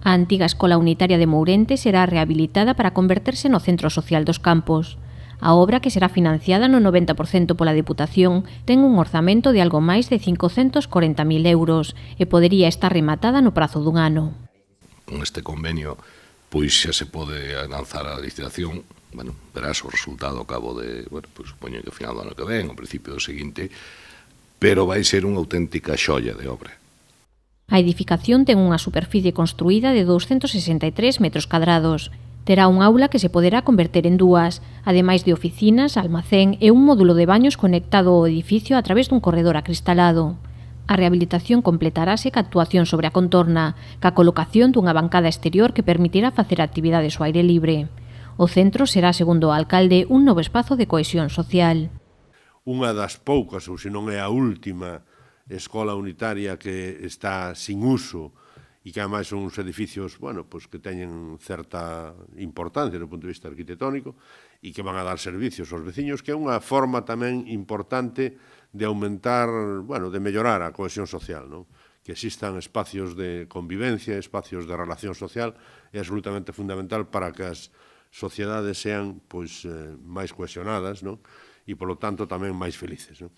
A antiga Escola Unitaria de Mourente será rehabilitada para converterse no Centro Social dos Campos. A obra, que será financiada no 90% pola Deputación, ten un orzamento de algo máis de 540.000 euros e podería estar rematada no prazo dun ano. Con este convenio, pois xa se pode lanzar a licitación, verás o resultado ao cabo de, supoño que ao final do ano que ven, ao principio do seguinte, pero vai ser unha auténtica xoia de obra. A edificación ten unha superficie construída de 263 metros cadrados. Terá un aula que se poderá converter en dúas, ademais de oficinas, almacén e un módulo de baños conectado ao edificio a través dun corredor acristalado. A rehabilitación completarase ca actuación sobre a contorna, ca colocación dunha bancada exterior que permitirá facer actividades ao aire libre. O centro será, segundo o alcalde, un novo espazo de cohesión social. Unha das poucas, ou se non é a última, escola unitaria que está sin uso e que ademais son uns edificios que teñen certa importancia do punto de vista arquitectónico e que van a dar servicios aos veciños, que é unha forma tamén importante de aumentar, de mellorar a cohesión social, non? Que existan espacios de convivencia, espacios de relación social, é absolutamente fundamental para que as sociedades sean máis cohesionadas, non? E, polo tanto, tamén máis felices, non?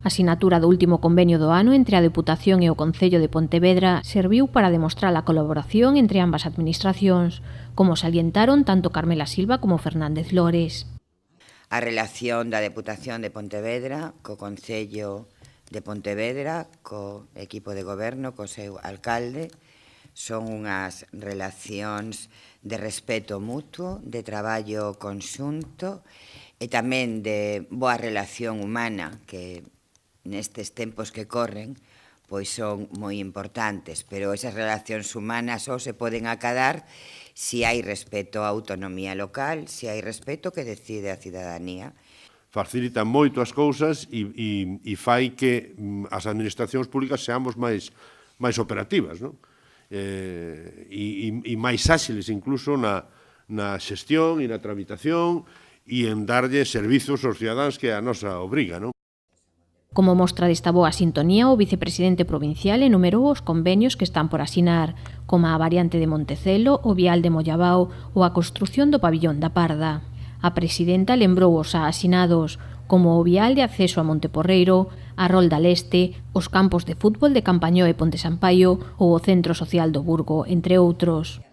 A sinatura do último convenio do ano entre a Deputación e o Concello de Pontevedra serviu para demostrar a colaboración entre ambas administracións, como salientaron tanto Carmela Silva como Fernández Lores. A relación da Deputación de Pontevedra co Concello de Pontevedra, co equipo de goberno, co seu alcalde, son unhas relacións de respeto mutuo, de traballo conxunto e tamén de boa relación humana que nestes tempos que corren, pois son moi importantes, pero esas relacións humanas só se poden acadar se hai respeto á autonomía local, se hai respeto que decide a cidadanía. Facilita moito as cousas e fai que as administracións públicas seamos máis operativas, non? E máis áxiles incluso na xestión e na tramitación e en darlle servizos aos cidadáns, que é a nosa obriga, non? Como mostra desta boa sintonía, o vicepresidente provincial enumerou os convenios que están por asinar, como a variante de Montecelo, o vial de Mollabao ou a construción do pabillón da Parda. A presidenta lembrou os asinados, como o vial de acceso a Monteporreiro, a Rolda Leste, os campos de fútbol de Campañó e Ponte Sampaio ou o Centro Social do Burgo, entre outros.